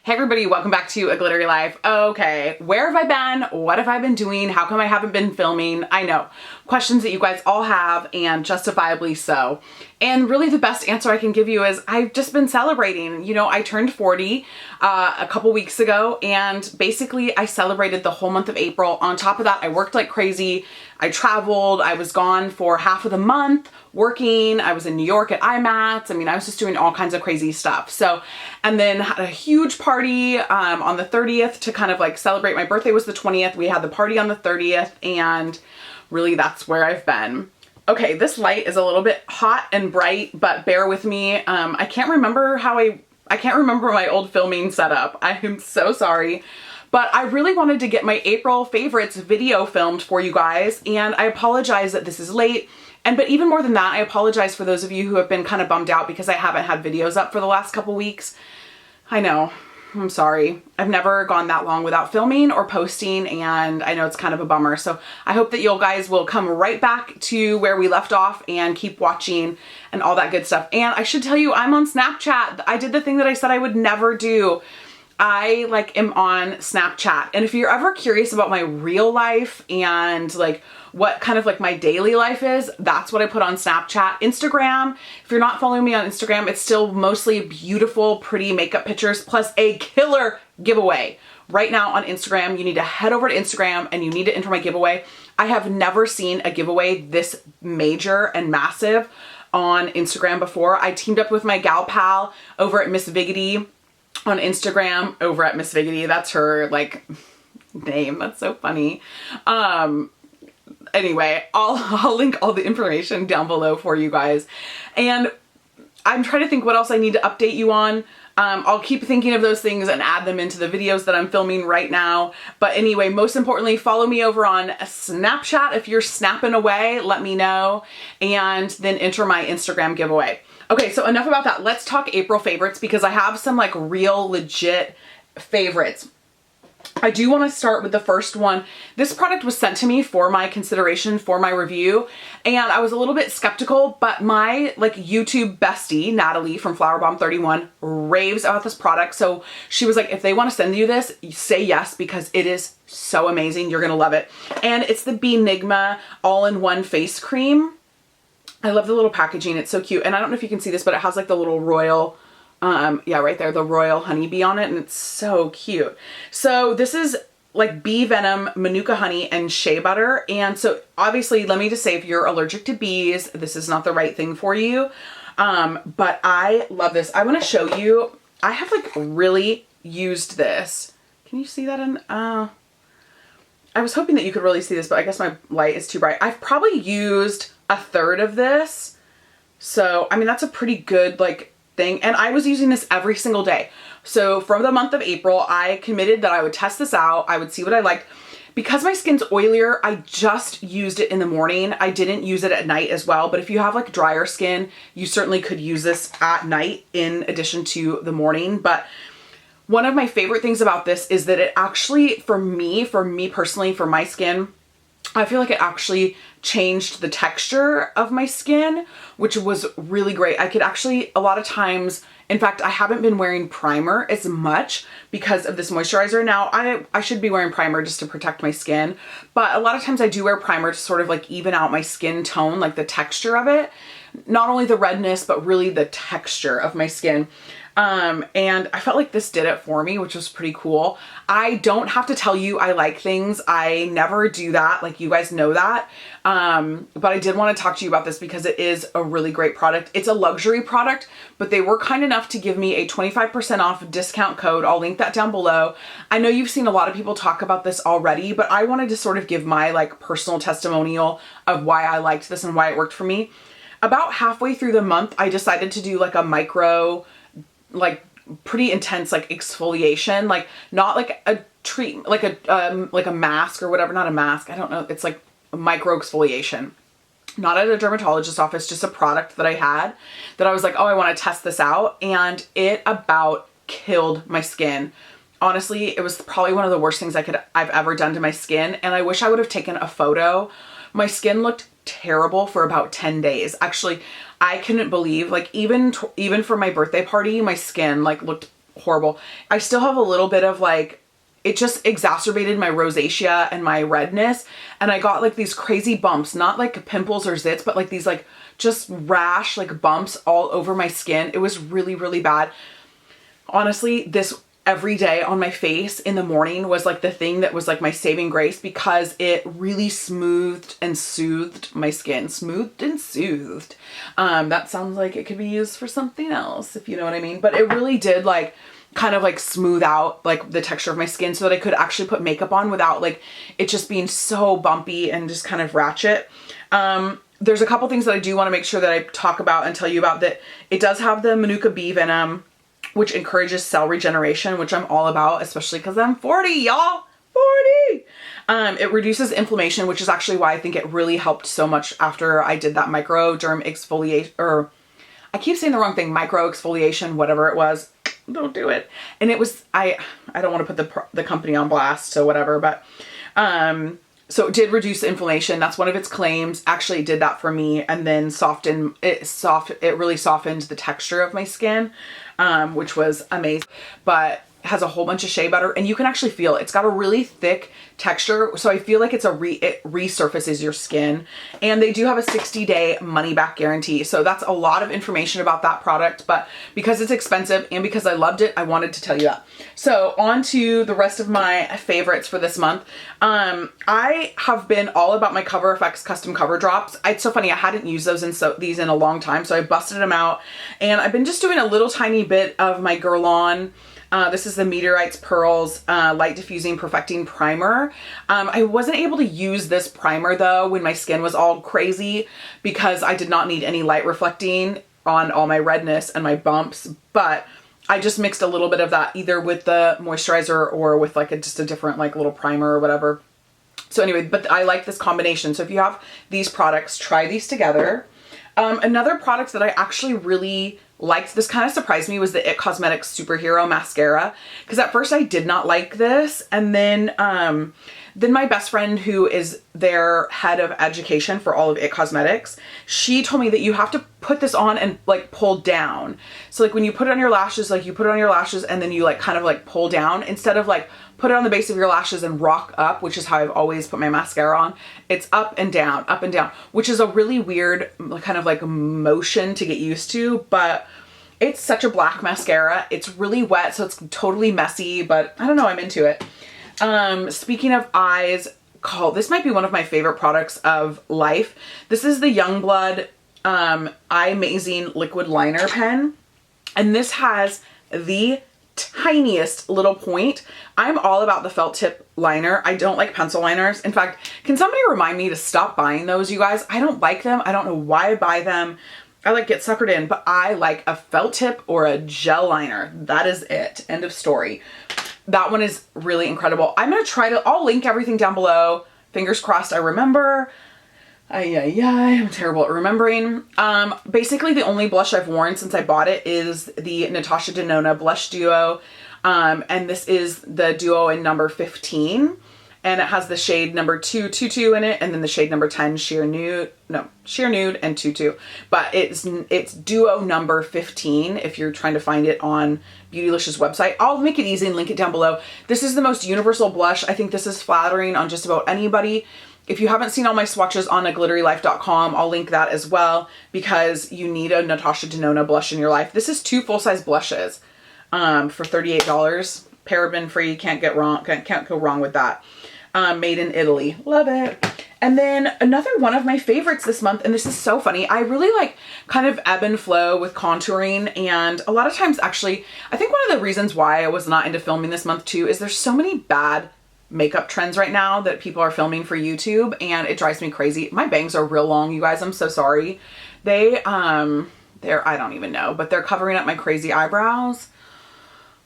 Hey everybody, welcome back to A Glittery Life. Okay, where have I been? What have I been doing? How come I haven't been filming? I know, questions that you guys all have, and justifiably so. And really the best answer I can give you is I've just been celebrating. You know, I turned 40 a couple weeks ago, and basically I celebrated the whole month of April. On top of that, I worked like crazy. I traveled. I was gone for half of the month working. I was in New York at IMATS. I mean, I was just doing all kinds of crazy stuff. So, and then had a huge party on the 30th to kind of like celebrate. My birthday was the 20th. We had the party on the 30th, and really that's where I've been. Okay, this light is a little bit hot and bright, but bear with me. I can't remember I can't remember my old filming setup. I am so sorry. But I really wanted to get my April favorites video filmed for you guys, and I apologize that this is late. But even more than that, I apologize for those of you who have been kind of bummed out because I haven't had videos up for the last couple weeks. I know, I'm sorry. I've never gone that long without filming or posting, and I know it's kind of a bummer. So I hope that you guys will come right back to where we left off and keep watching and all that good stuff. And I should tell you, I'm on Snapchat. I did the thing that I said I would never do. I am on Snapchat, and if you're ever curious about my real life and what kind of my daily life is, that's what I put on Snapchat. Instagram, if you're not following me on Instagram, it's still mostly beautiful, pretty makeup pictures plus a killer giveaway. Right now on Instagram, you need to head over to Instagram and you need to enter my giveaway. I have never seen a giveaway this major and massive on Instagram before. I teamed up with my gal pal over at Miss Viggity on Instagram, over at Miss Viggity. That's her name. That's so funny. Anyway, I'll link all the information down below for you guys. And I'm trying to think what else I need to update you on. I'll keep thinking of those things and add them into the videos that I'm filming right now. But anyway, most importantly, follow me over on Snapchat. If you're snapping away, let me know, and then enter my Instagram giveaway. Okay, so enough about that. Let's talk April favorites because I have some real legit favorites. I do want to start with the first one. This product was sent to me for my consideration for my review, and I was a little bit skeptical, but my YouTube bestie, Natalie from Flowerbomb31, raves about this product. So she was like, if they want to send you this, say yes, because it is so amazing. You're going to love it. And it's the Beenigma all-in-one face cream. I love the little packaging. It's so cute. And I don't know if you can see this, but it has the little royal, yeah, right there, the royal honeybee on it. And it's so cute. So this is bee venom, manuka honey, and shea butter. And so obviously, let me just say, if you're allergic to bees, this is not the right thing for you. But I love this. I want to show you, I have really used this. Can you see that in, I was hoping that you could really see this, but I guess my light is too bright. I've probably used a third of this. So, I mean, that's a pretty good thing. And I was using this every single day. So from the month of April, I committed that I would test this out. I would see what I liked. Because my skin's oilier, I just used it in the morning. I didn't use it at night as well. But if you have drier skin, you certainly could use this at night in addition to the morning. But one of my favorite things about this is that it actually, for me personally, for my skin, I feel like it actually changed the texture of my skin, which was really great. I could actually, a lot of times, in fact, I haven't been wearing primer as much because of this moisturizer. Now, I should be wearing primer just to protect my skin, but a lot of times I do wear primer to sort of even out my skin tone, the texture of it. Not only the redness, but really the texture of my skin. And I felt like this did it for me, which was pretty cool. I don't have to tell you I like things. I never do that. You guys know that. But I did want to talk to you about this because it is a really great product. It's a luxury product, but they were kind enough to give me a 25% off discount code. I'll link that down below. I know you've seen a lot of people talk about this already, but I wanted to sort of give my personal testimonial of why I liked this and why it worked for me. About halfway through the month, I decided to do a micro, pretty intense exfoliation, not a treat, a mask or whatever, not a mask, I don't know, it's a micro exfoliation, not at a dermatologist's office, just a product that I had that I was oh, I want to test this out, and it about killed my skin. Honestly, it was probably one of the worst things I've ever done to my skin, and I wish I would have taken a photo. My skin looked terrible for about 10 days. Actually, I couldn't believe, even for my birthday party, my skin looked horrible. I still have a little bit of like, it just exacerbated my rosacea and my redness. And I got like these crazy bumps, not like pimples or zits, but like these like just rash, like bumps all over my skin. It was really, really bad. Honestly, this every day on my face in the morning was like the thing that was like my saving grace, because it really smoothed and soothed my skin. Smoothed and soothed. That sounds like it could be used for something else, if you know what I mean. But it really did like kind of like smooth out like the texture of my skin so that I could actually put makeup on without like it just being so bumpy and just kind of ratchet. There's a couple things that I do want to make sure that I talk about and tell you about. That it does have the Manuka bee venom, which encourages cell regeneration, which I'm all about, especially because I'm 40, y'all. 40! It reduces inflammation, which is actually why I think it really helped so much after I did that microderm exfoliation, or I keep saying the wrong thing, micro exfoliation, whatever it was. Don't do it. And it was, I don't want to put the company on blast, so whatever, but, so it did reduce inflammation. That's one of its claims. Actually, it did that for me, and then it really softened the texture of my skin, which was amazing. But it has a whole bunch of shea butter, and you can actually feel it. It's got a really thick texture, so I feel like it resurfaces your skin. And they do have a 60-day money-back guarantee, so that's a lot of information about that product. But because it's expensive and because I loved it, I wanted to tell you that. So on to the rest of my favorites for this month. I have been all about my Cover FX custom cover drops. It's so funny, I hadn't used these in a long time, so I busted them out, and I've been just doing a little tiny bit of my Guerlain. This is the Meteorites Pearls Light Diffusing Perfecting Primer. I wasn't able to use this primer though when my skin was all crazy, because I did not need any light reflecting on all my redness and my bumps, but I just mixed a little bit of that either with the moisturizer or with like just a different like little primer or whatever. So anyway, but I like this combination. So if you have these products, try these together. Another product that I actually really liked, this kind of surprised me, was the It Cosmetics Superhero Mascara. Because at first I did not like this. And then my best friend, who is their head of education for all of It Cosmetics, she told me that you have to put this on and like pull down. So like when you put it on your lashes, like you put it on your lashes and then you like kind of like pull down, instead of like put it on the base of your lashes and rock up, which is how I've always put my mascara on. It's up and down, which is a really weird kind of like motion to get used to, but it's such a black mascara. It's really wet, so it's totally messy, but I don't know, I'm into it. Speaking of eyes, this might be one of my favorite products of life. This is the Youngblood Eye Amazing Liquid Liner Pen, and this has the tiniest little point. I'm all about the felt tip liner. I don't like pencil liners. In fact, can somebody remind me to stop buying those, you guys? I don't like them. I don't know why I buy them. I like get suckered in, but I like a felt tip or a gel liner. That is it. End of story. That one is really incredible. I'm going to I'll link everything down below. Fingers crossed I remember. I'm terrible at remembering. Basically the only blush I've worn since I bought it is the Natasha Denona Blush Duo. And this is the duo in number 15. And it has the shade number 222 in it, and then the shade number 10, Sheer Nude and 22. But it's duo number 15 if you're trying to find it on Beautylicious website. I'll make it easy and link it down below. This is the most universal blush. I think this is flattering on just about anybody. If you haven't seen all my swatches on aglitterylife.com, I'll link that as well, because you need a Natasha Denona blush in your life. This is 2 full-size blushes for $38. Paraben free, can't go wrong with that. Made in Italy. Love it. And then another one of my favorites this month, and this is so funny, I really like kind of ebb and flow with contouring, and a lot of times actually, I think one of the reasons why I was not into filming this month too is there's so many bad makeup trends right now that people are filming for YouTube, and it drives me crazy. My bangs are real long, you guys. I'm so sorry. They're, I don't even know, but they're covering up my crazy eyebrows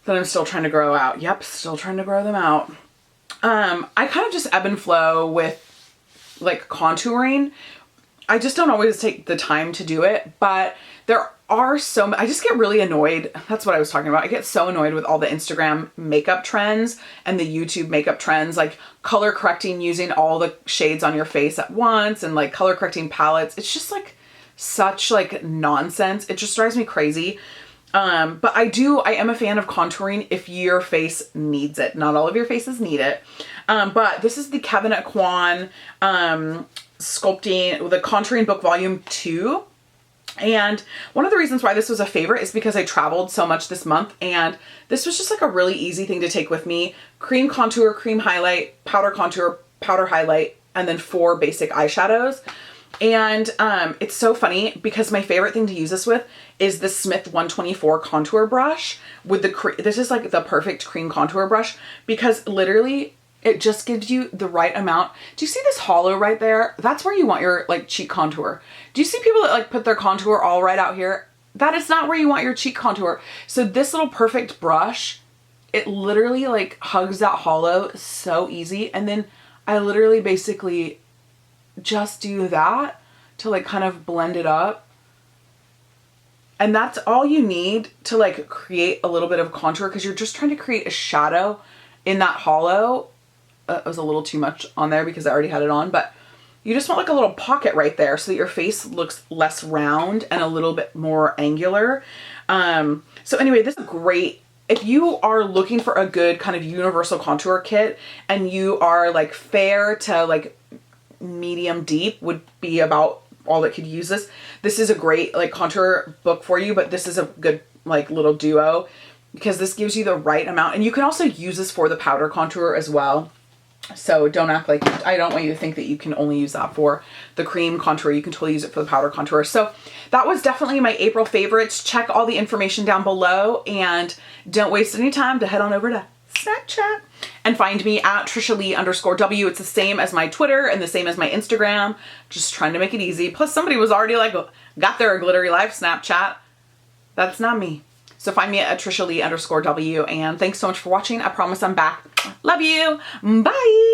that I'm still trying to grow out. Yep, still trying to grow them out. I kind of just ebb and flow with like contouring. I just don't always take the time to do it, but there are I just get really annoyed. That's what I was talking about. I get so annoyed with all the Instagram makeup trends and the YouTube makeup trends, like color correcting using all the shades on your face at once, and like color correcting palettes. It's just like such like nonsense. It just drives me crazy. But I am a fan of contouring if your face needs it. Not all of your faces need it. But this is the Kevyn Aucoin Sculpting, the Contouring Book Volume 2. And one of the reasons why this was a favorite is because I traveled so much this month, and this was just like a really easy thing to take with me. Cream contour, cream highlight, powder contour, powder highlight, and then 4 basic eyeshadows. And it's so funny because my favorite thing to use this with is the Smith 124 contour brush with this is like the perfect cream contour brush because literally it just gives you the right amount. Do you see this hollow right there? That's where you want your like cheek contour. Do you see people that like put their contour all right out here? That is not where you want your cheek contour. So this little perfect brush, it literally like hugs that hollow so easy. And then I literally basically just do that to like kind of blend it up. And that's all you need to like create a little bit of contour because you're just trying to create a shadow in that hollow. It was a little too much on there because I already had it on, but you just want like a little pocket right there so that your face looks less round and a little bit more angular. So anyway, this is great. If you are looking for a good kind of universal contour kit and you are like fair to like medium deep would be about all that could use this. This is a great like contour book for you, but this is a good like little duo because this gives you the right amount. And you can also use this for the powder contour as well. So don't act like, I don't want you to think that you can only use that for the cream contour. You can totally use it for the powder contour. So that was definitely my April favorites. Check all the information down below and don't waste any time to head on over to Snapchat and find me at TrishaLee_W. It's the same as my Twitter and the same as my Instagram. Just trying to make it easy. Plus somebody was already like, got their glittery life Snapchat. That's not me. So find me at TrishaLee_W, and thanks so much for watching. I promise I'm back. Love you. Bye.